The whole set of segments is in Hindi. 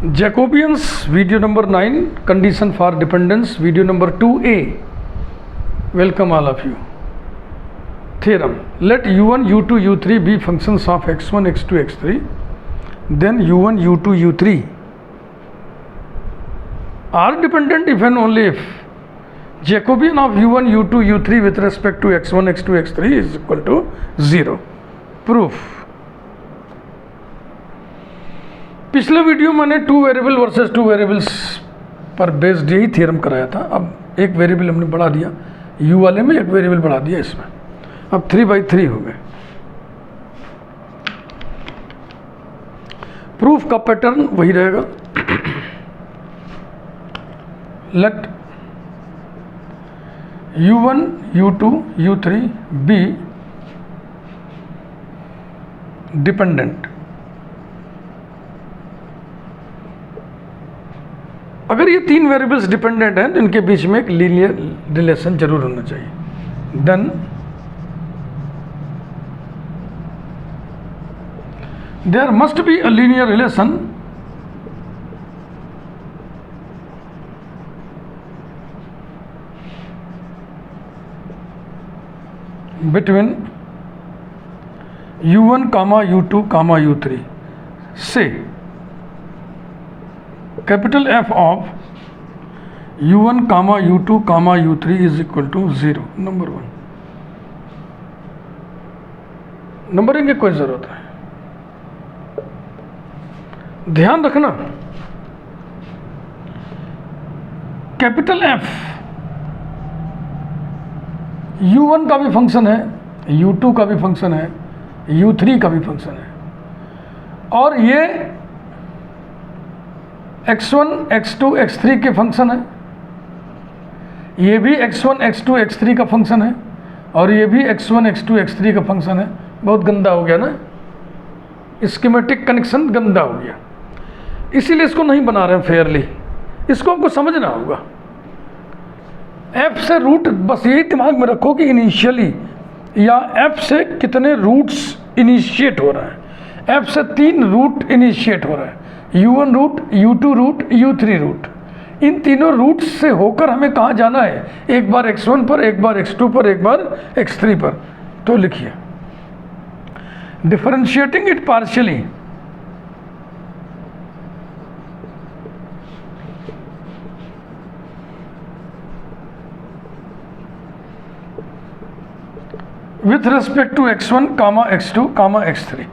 Jacobians, video number 9, condition for dependence, video number 2a. Welcome all of you. Theorem: let u1, u2, u3 be functions of x1, x2, x3. Then u1, u2, u3 are dependent if and only if Jacobian of u1, u2, u3 with respect to x1, x2, x3 is equal to 0. Proof: पिछले वीडियो मैंने 2 वेरिएबल वर्सेस 2 वेरिएबल्स पर बेस्ड यही थ्योरम कराया था. अब एक वेरिएबल हमने बढ़ा दिया u वाले में, एक वेरिएबल बढ़ा दिया इसमें. अब 3/3 हो गए. प्रूफ का पैटर्न वही रहेगा. Let u1, u2, u3 be dependent. अगर ये 3 वेरिएबल्स डिपेंडेंट हैं तो इनके बीच में एक लीनियर रिलेशन जरूर होना चाहिए. Then there must be a linear relation between u1, u2, u3 से capital F of u1, u2, u3 is equal to 0. Number 1. Numbering की कोई जरूरत है. ध्यान रखना, कैपिटल F u1 का भी फंक्शन है, u2 का भी फंक्शन है, u3 का भी फंक्शन है, और ये x1, x2, x3 के फंक्शन है. ये भी x1, x2, x3 का फंक्शन है, और ये भी x1, x2, x3 का फंक्शन है. बहुत गंदा हो गया ना, स्कीमेटिक कनेक्शन गंदा हो गया, इसीलिए इसको नहीं बना रहे हैं फेयरली. इसको हमको समझना होगा. f से रूट, बस यही दिमाग में रखो कि इनिशियली या f से कितने रूट्स इनिशिएट हो रहा है. f से 3 रूट इनिशिएट हो रहा है. u1 root, u2 root, u3 root. इन तीनों रूट्स से होकर हमें कहाँ जाना है? एक बार x1 पर, एक बार x2 पर, एक बार x3 पर. तो लिखिए, differentiating it partially with respect to x1, x2, x3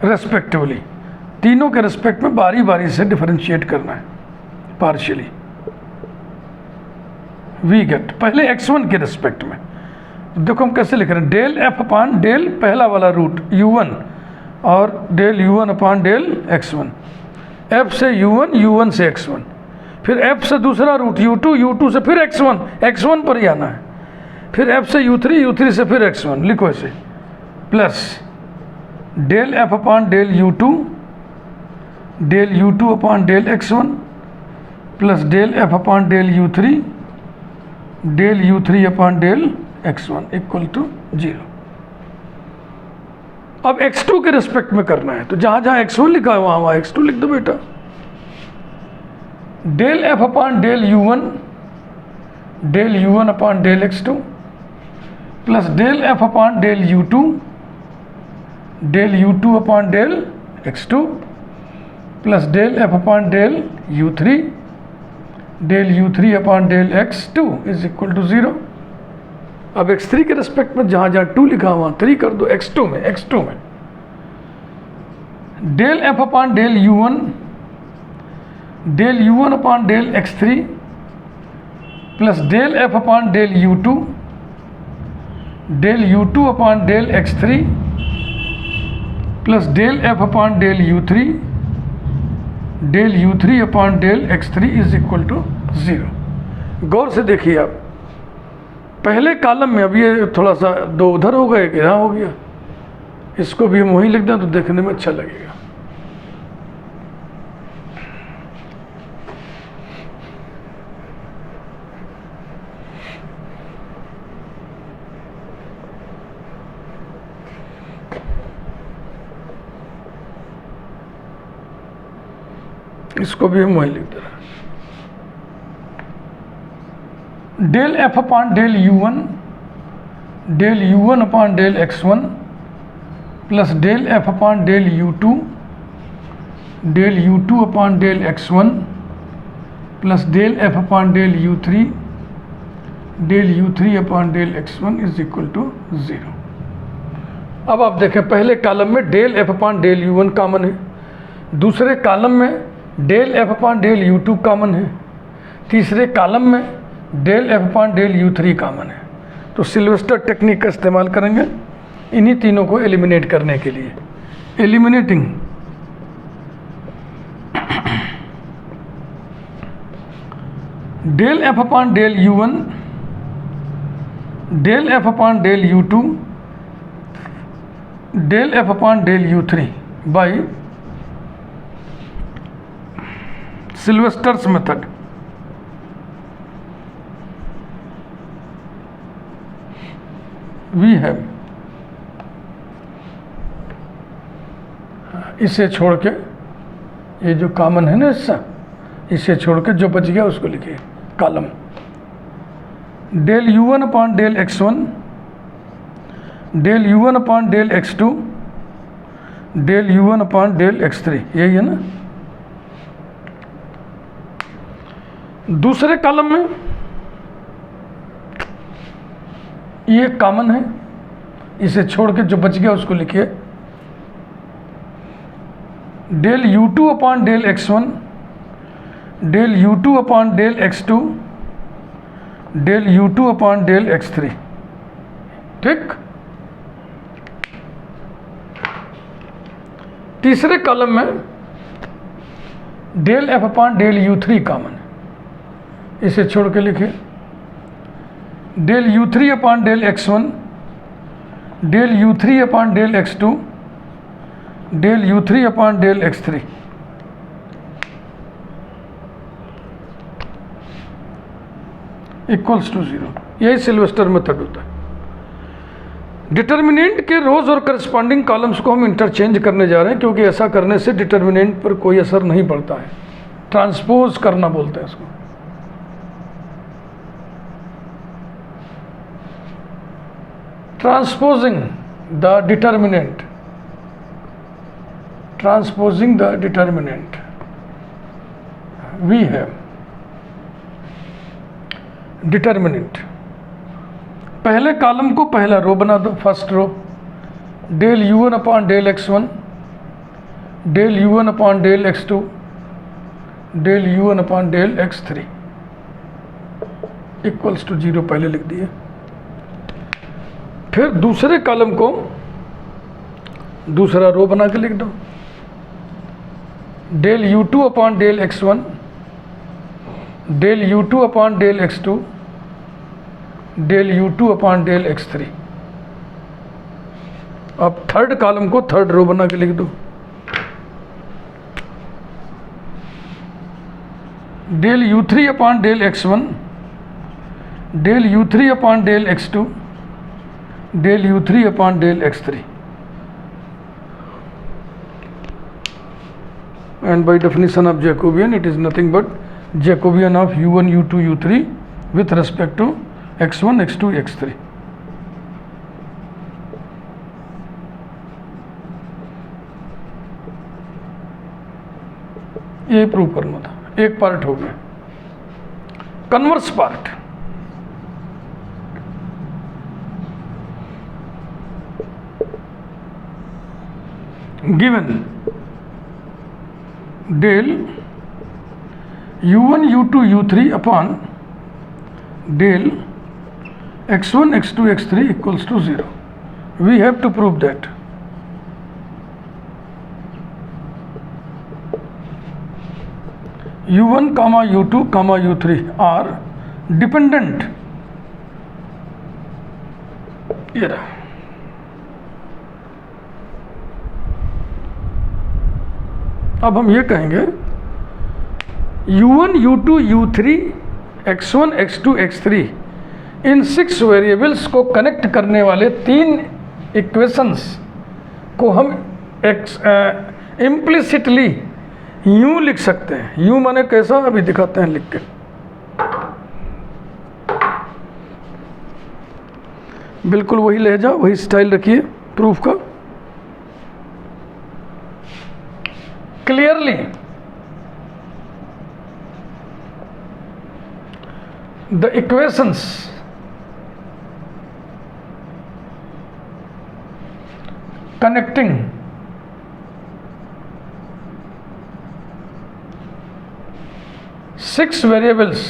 respectively. तीनों के रेस्पेक्ट में बारी बारी से डिफरेंशिएट करना है पार्शियली. वी गेट, पहले x1 के रेस्पेक्ट में देखो हम कैसे लिख रहे हैं. डेल f अपान डेल पहला वाला रूट u1 और del u1 upon del x1. f से u1, u1 से x1, फिर f से दूसरा रूट u2, u2 से फिर x1, x1 पर ही आना है. फिर f से u3, u3 से फिर x1. लिखो ऐसे, plus del f upon del u2, del u2 upon del x1, plus del f upon del u3, del u3 upon del x1 equal to 0. अब x2 के रिस्पेक्ट में करना है, तो जहां जहां x1 लिखा है वहां x2 लिख दो बेटा. Del f upon del u1, del u1 upon del x2, plus del f upon del u2, del u2 upon del x2, plus del f upon del u3, del u3 upon del x2 is equal to 0. अब x3 के रिस्पेक्ट में जहां जहां 2 लिखा वहां 3 कर दो. x2 में del f upon del u1, del u1 upon del x3, plus del f upon del u2, del u2 upon del x3, plus del f upon del u3, del u3 upon del x3 is equal to 0. गौर से देखिए आप, पहले कॉलम में अब ये थोड़ा सा 2 उधर हो गए, यहाँ हो गया. इसको भी हम वहीं लिख दें तो देखने में अच्छा लगेगा. इसको भी हम वही लिख दे रहे हैं। Del F upon del U1 upon del X1 plus del F upon del U2 upon del X1 plus del F upon del U3 upon del X1 is equal to 0। अब आप देखें, पहले कॉलम में del F upon del U1 common है, दूसरे कॉलम में del F upon del U2 common है, तीसरे कॉलम में del F upon del U3 common है। तो सिल्वेस्टर टेक्निक का इस्तेमाल करेंगे इन्हीं तीनों को एलिमिनेट करने के लिए। Eliminating del F upon del U1, del F upon del U2, del F upon del U3 by Sylvester's method. We have, इसे छोड़ के, ये जो कॉमन है ना हिस्सा, इसे छोड़ के जो बच गया उसको लिखिए column. Del U1 upon del X1, del U1 upon del X2, del U1 upon del X3, यही है ना। दूसरे कॉलम में ये कॉमन है, इसे छोड़ के जो बच गया उसको लिखिए del U2 upon del X1, del U2 upon del X2, del U2 upon del X3। ठीक। तीसरे कॉलम में del F upon del U3 common है, इसे छोड़ के लिखिए del U3 upon del X1, del U3 upon del X2, del U3 upon del X3। Equals to 0। यही सिल्वेस्टर मेथड होता है। डिटर्मिनेंट के रोज और करस्पॉन्डिंग कॉलम्स को हम इंटरचेंज करने जा रहे हैं, क्योंकि ऐसा करने से डिटर्मिनेंट पर कोई असर नहीं पड़ता है। ट्रांसपोज करना बोलते हैं इसको। Transposing the determinant, transposing the determinant. We have determinant, पहले कॉलम को पहला रो बना दो, first row. Del U1 upon del X1, del U1 upon del X2, del U1 upon del X3 equals to 0 पहले लिख दिए। फिर दूसरे कॉलम को दूसरा रो बना के लिख दो। Del U2 upon del X1, del U2 upon del X2, del U2 upon del X3। अब थर्ड कॉलम को थर्ड रो बना के लिख दो। Del U3 upon del X1, del U3 upon del X2, del U3 upon del X3। and by definition of Jacobian it is nothing but Jacobian of U1, U2, U3 with respect to X1, X2, X3। ये प्रूव करना था। एक पार्ट हो गया। Converse part, given del U1, U2, U3 upon del X1, X2, X3 equals to 0. We have to prove that. U1, U2, U3 are dependent. ये रहा। अब हम ये कहेंगे U1, U2, U3, X1, X2, X3 इन 6 वेरिएबल्स को कनेक्ट करने वाले 3 इक्वेशंस को हम इम्प्लिसिटली यूं लिख सकते हैं। यूं माने कैसा, अभी दिखाते हैं लिख के। बिल्कुल वही लहजा, वही स्टाइल रखिए प्रूफ का। Clearly the equations connecting six variables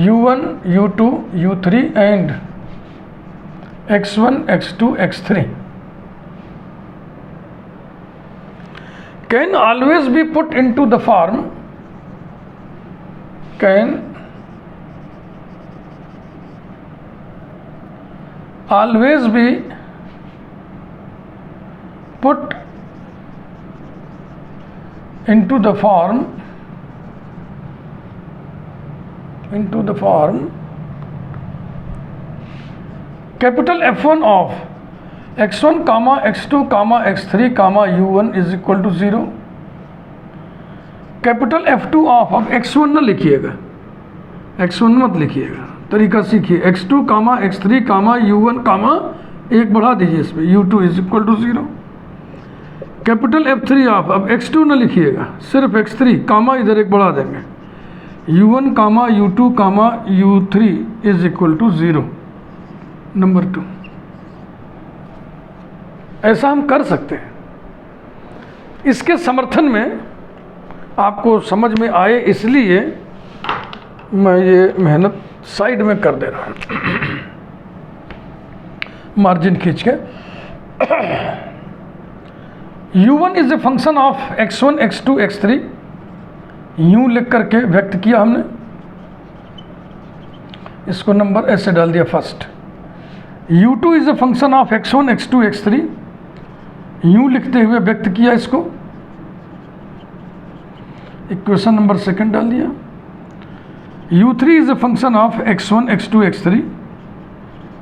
u1, u2, u3 and x1, x2, x3 can always be put into the form, can always be put into the form capital F1 of x1 comma x2 comma x3 comma u1 is equal to 0। Capital F2 of, अब x1 ना लिखिएगा, x1 मत लिखिएगा, तरीका सीखिए। x2 comma x3 comma u1 कामा एक बढ़ा दीजिए इसमें, u2 is equal to 0। Capital F3 of, अब x2 ना लिखिएगा, सिर्फ x3 कामा इधर एक बढ़ा देंगे, u1 comma u2 comma u3 is equal to 0। Number 2, ऐसा हम कर सकते हैं। इसके समर्थन में आपको समझ में आए इसलिए मैं ये मेहनत साइड में कर दे रहा हूँ, मार्जिन खींच के। u1 is a function of x1, x2, x3, यूं लिख करके व्यक्त किया हमने। इसको नंबर ऐसे डाल दिया first. u2 is a function of x1, x2, x3, यूं लिखते हुए व्यक्त किया इसको, इक्वेशन नंबर सेकंड डाल दिया। u3 is a function of x1, x2, x3,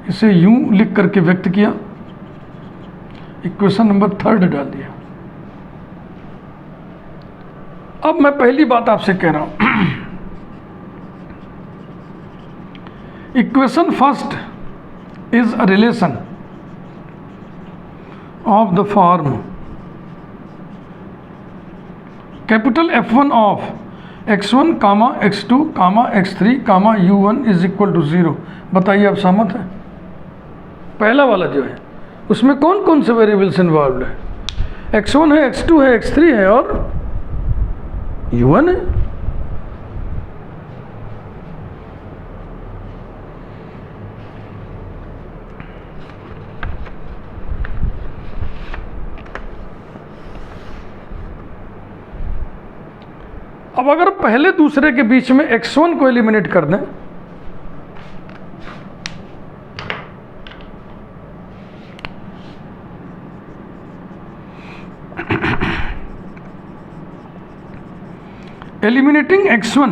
इसे यूं लिख करके व्यक्त किया, इक्वेशन नंबर थर्ड डाल दिया। अब मैं पहली बात आपसे कह रहा हूं, equation first is a relation of the form capital F1 of x1 comma x2 comma x3 comma u1 is equal to 0। बताइए आप सहमत हैं? पहला वाला जो है उसमें कौन कौन से वेरिएबल्स इन्वॉल्व है? x1 है, x2 है, x3 है और u1 है। अब अगर पहले दूसरे के बीच में x1 को एलिमिनेट कर दें, eliminating x1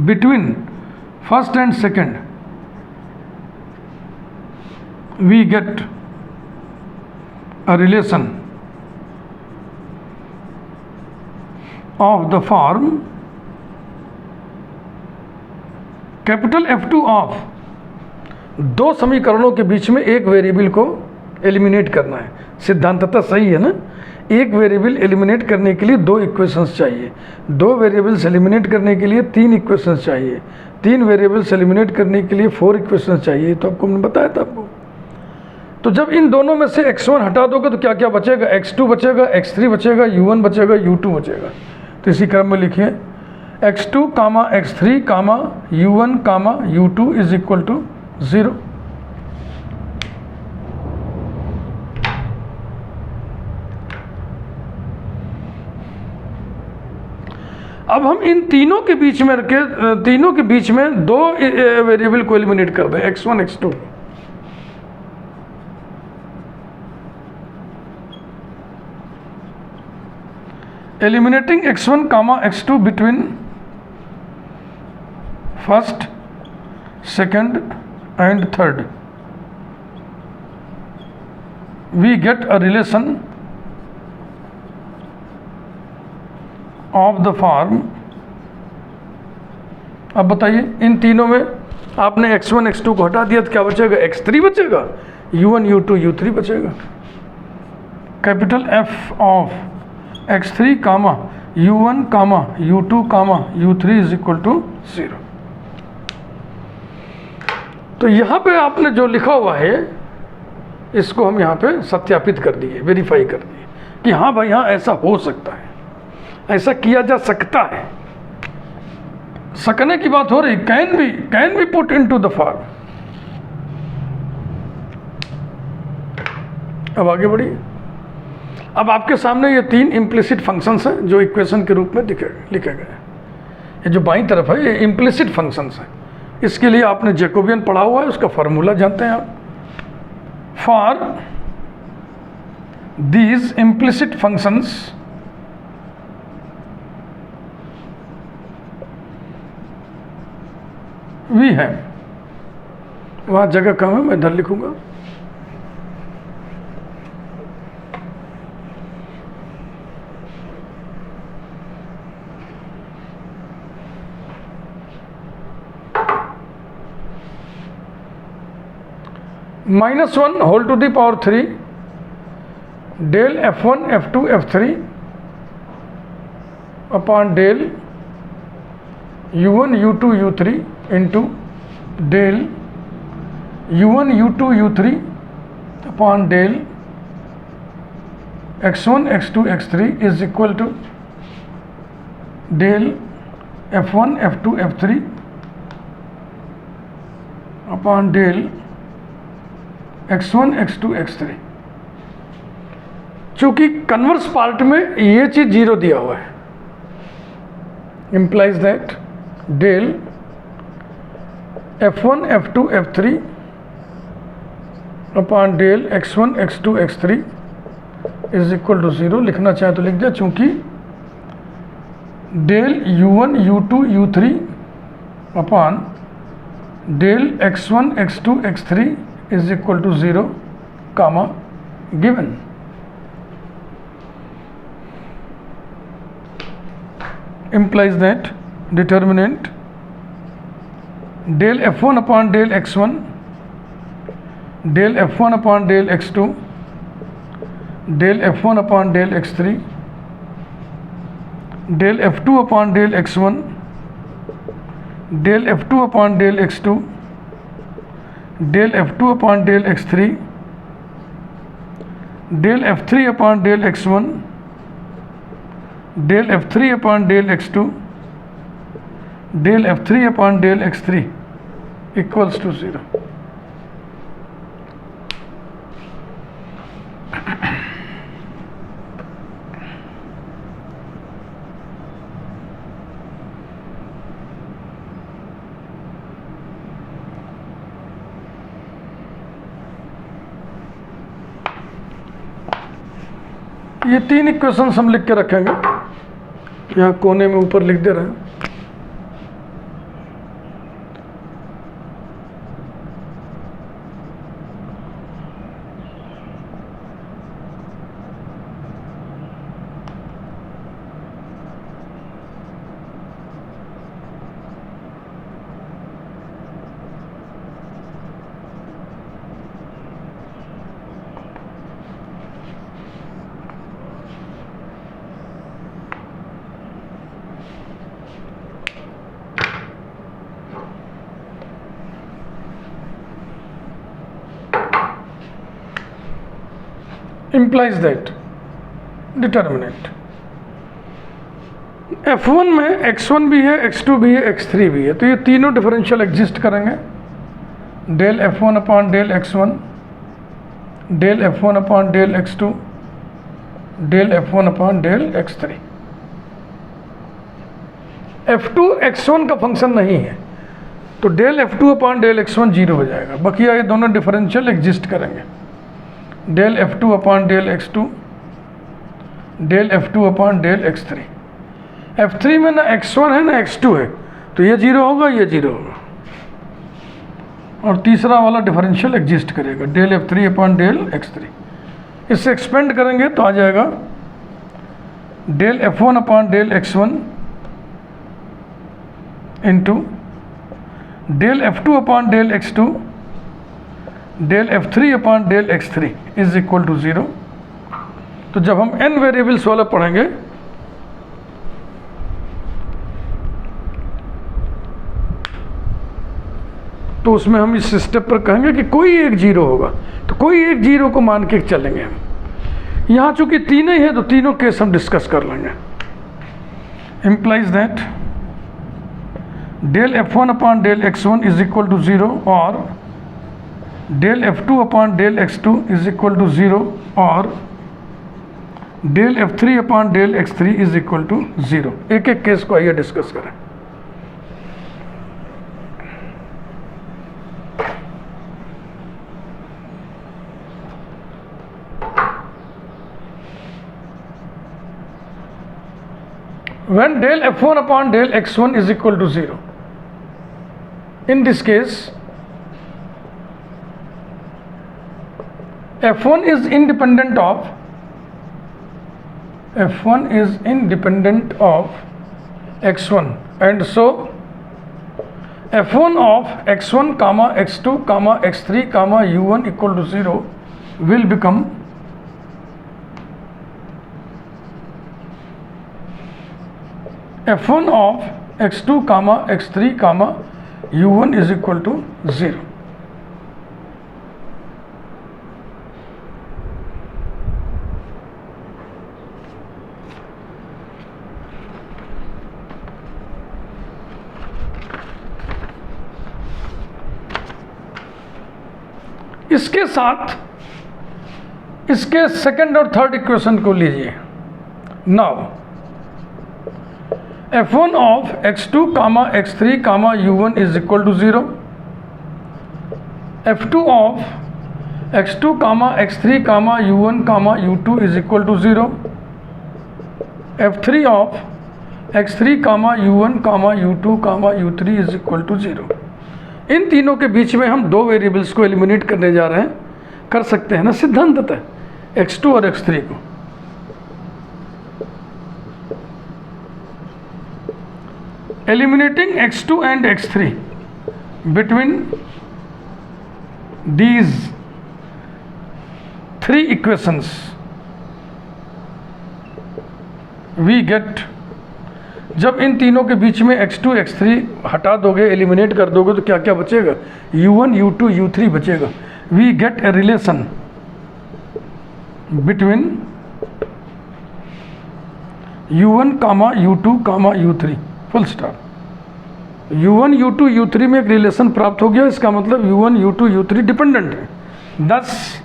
between first and second, we get a relation of the form capital F2 of, दो समीकरणों के बीच में एक वेरिएबल को एलिमिनेट करना है। सिद्धांततः सही है ना? एक वेरिएबल एलिमिनेट करने के लिए दो इक्वेशंस चाहिए, दो वेरिएबल्स एलिमिनेट करने के लिए तीन इक्वेशंस चाहिए, तीन वेरिएबल्स एलिमिनेट करने के लिए 4 इक्वेशंस चाहिए। तो आपको मैंने बताया था आपको। तो जब इन दोनों में से x1 हटा दोगे तो क्या क्या बचेगा? x2 बचेगा, x3 बचेगा, u1 बचेगा, u2 बचेगा। तो इसी क्रम में लिखिए x2 comma x3 comma u1 comma u2 is equal to 0। अब हम इन तीनों के बीच में रखे, तीनों के बीच में दो वेरिएबल को एलिमिनेट कर दें, x1 x2। Eliminating x1 comma x2 between first, second and third, we get a relation of the form, अब बताइए इन तीनों में आपने x1 x2 को हटा दिया तो क्या बचेगा, x3 बचेगा, u1 u2 u3 बचेगा। Capital F of x3 comma u1 comma u2 comma u3 is equal to 0। तो यहाँ पे आपने जो लिखा हुआ है इसको हम यहाँ पे सत्यापित कर दिए, वेरीफाई कर दिए कि हाँ भाई हाँ ऐसा हो सकता है, ऐसा किया जा सकता है। सकने की बात हो रही, can be put into the form. अब आगे बढ़िए। अब आपके सामने ये तीन इम्प्लिसिट फंक्शंस हैं जो इक्वेशन के रूप में लिखे गए। ये जो बाईं तरफ है ये इम्प्लिसिट फंक्शंस हैं। इसके लिए आपने जैकोबियन पढ़ा हुआ है, उसका फार्मूला जानते हैं आप। For these implicit functions we है, वहाँ जगह कम है, मैं इधर लिखूंगा। -1 whole to the power 3 del f1 f2 f3 upon del u1 u2 u3 into del u1 u2 u3 upon del x1 x2 x3 is equal to del f1 f2 f3 upon del x1 x2 x3। चूंकि कन्वर्स पार्ट में ये चीज 0 दिया हुआ है, implies that del f1 f2 f3 upon del x1 x2 x3 is equal to 0। लिखना चाहे तो लिख दिया, चूंकि del u1 u2 u3 upon del x1 x2 x3 is equal to 0 comma given। implies that determinant del f1 upon del x1 del f1 upon del x2 del f1 upon del x3 del f2 upon del x1 del f2 upon del x2 del f2 upon del x3 del f3 upon del x1 del f3 upon del x2 del f3 upon del x3 equals to 0। ये तीन इक्वेशंस हम लिख के रखेंगे, यहाँ कोने में ऊपर लिख दे रहे हैं। implies that determinant f1 में x1 भी है, x2 भी है, x3 भी है, तो ये तीनों डिफरेंशियल एग्जिस्ट करेंगे। Del f1 upon del x1 del f1 upon del x2 del f1 upon del x3। f2 x1 का फंक्शन नहीं है तो del f2 upon del x1 0 हो जाएगा, बकिया ये दोनों डिफरेंशियल एग्जिस्ट करेंगे। Del f2 upon del x2 del f2 upon del x3। f3 में ना x1 है ना x2 है, तो ये 0 होगा, ये 0 होगा, और तीसरा वाला डिफरेंशियल एग्जिस्ट करेगा del f3 upon del x3। इससे एक्सपेंड करेंगे तो आ जाएगा del F1 upon del X1 into del F2 upon del X2 del F3 upon del X3 is equal to 0। तो जब हम n वेरिएबल्स वाला पढ़ेंगे तो उसमें हम इस स्टेप पर कहेंगे कि कोई एक जीरो होगा, तो कोई एक जीरो को मान के चलेंगे हम। यहाँ चूंकि तीनों ही है तो तीनों केस हम डिस्कस कर लेंगे। Implies that del F1 upon del X1 is equal to 0 और del F2 upon del X2 is equal to 0 और del F3 upon del X3 is equal to 0। एक एक केस को आइए डिस्कस करें। When del F1 upon del X1 is equal to 0, in this case F1 is independent of X1 and so F1 of X1 comma X2 comma X3 comma U1 equal to 0 will become F1 of X2 comma X3 comma U1 is equal to 0। इसके साथ इसके सेकंड और थर्ड इक्वेशन को लीजिए। Now F1 of X2 comma X3 comma U1 is equal to 0, F2 of X2 comma X3 comma U1 comma U2 is equal to 0, F3 of X3 comma U1 comma U2 comma U3 is equal to 0। इन तीनों के बीच में हम दो वेरिएबल्स को एलिमिनेट करने जा रहे हैं। कर सकते हैं ना सिद्धांततः, X2 और X3 को। Eliminating X2 and X3 between these three equations we get, जब इन तीनों के बीच में X2 X3 हटा दोगे, एलिमिनेट कर दोगे तो क्या क्या बचेगा? U1 U2 U3 बचेगा। We get a relation between U1 comma U2 comma U3 full stop. U1 U2 U3 में एक रिलेशन प्राप्त हो गया। इसका मतलब U1 U2 U3 डिपेंडेंट है। दस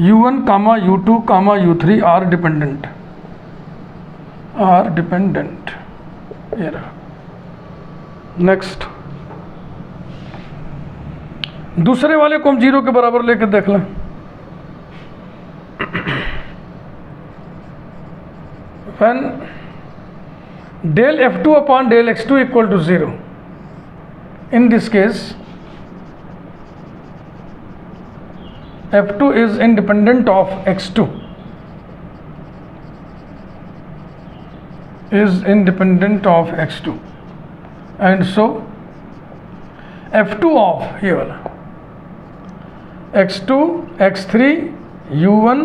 U1 comma U2 comma U3 are dependent, ये रहा। नेक्स्ट, दूसरे वाले को हम 0 के बराबर लेकर देख लें। When del F2 upon del X2 equal to 0, in this case F2 is independent of X2, and so F2 of ये वाला X2 X3 U1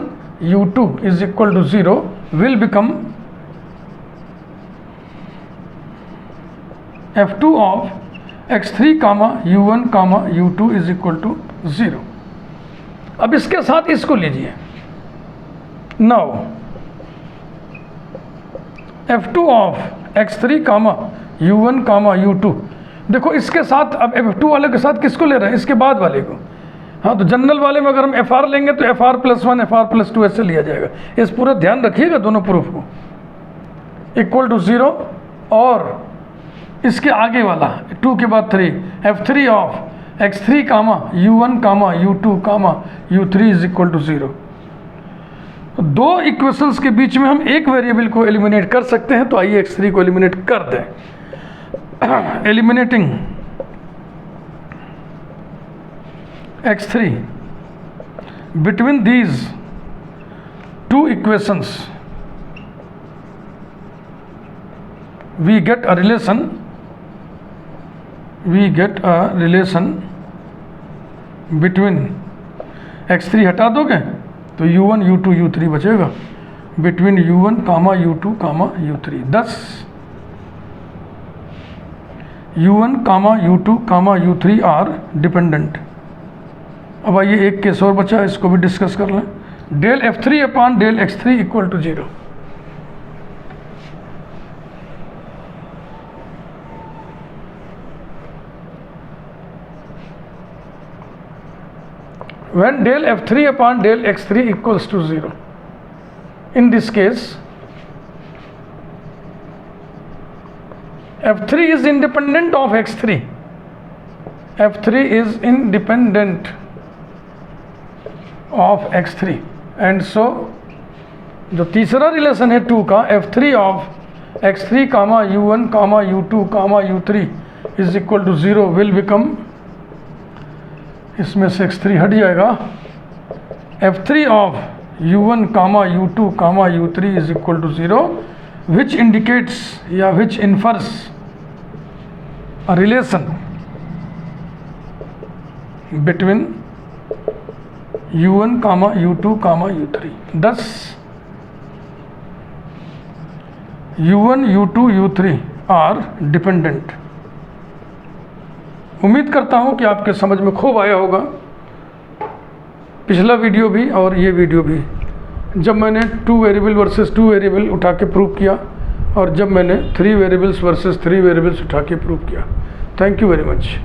U2 is equal to 0 will become F2 of X3 comma U1 comma U2 is equal to 0। अब इसके साथ इसको लीजिए। Now F2 of X3 comma U1 comma U2, देखो इसके साथ अब F2 वाले के साथ किसको ले रहे हैं? इसके बाद वाले को। हाँ, तो जनरल वाले में अगर हम FR लेंगे तो FR+1 FR+2 ऐसे लिया जाएगा। इस पूरा ध्यान रखिएगा दोनों प्रूफ को। इक्वल टू 0 और इसके आगे वाला 2 के बाद 3 F3 of X3 comma U1 comma U2 comma U3 is equal to 0। दो इक्वेशंस के बीच में हम एक वेरिएबल को एलिमिनेट कर सकते हैं, तो आइए X3 को एलिमिनेट कर दें। Eliminating X3 between these two equations we get a relation between x3 हटा दोगे तो u1 u2 u3 बचेगा, between u1 comma u2 comma u3। दस u1 comma u2 comma u3 are dependent. अब आइए एक केस और बचा, इसको भी डिस्कस कर लें। Del f3 upon del x3 equal to 0। when del f3 upon del x3 equals to 0, in this case f3 is independent of x3, f3 is independent of x3, and so जो तीसरा रिलेशन है 2 का, f3 of x3 comma u1 comma u2 comma u3 is equal to 0 will become, इसमें से x3 हट जाएगा, f3 of u1 comma u2 comma u3 is equal to 0, which indicates या which इन्फर्स a relation between u1 comma u2 comma u3। दस u1 u2 u3 are dependent. उम्मीद करता हूं कि आपके समझ में खूब आया होगा, पिछला वीडियो भी और ये वीडियो भी, जब मैंने 2 वेरिएबल वर्सेस 2 वेरिएबल उठा के प्रूव किया और जब मैंने 3 वेरिएबल्स वर्सेस 3 वेरिएबल्स उठा के प्रूव किया। Thank you very much.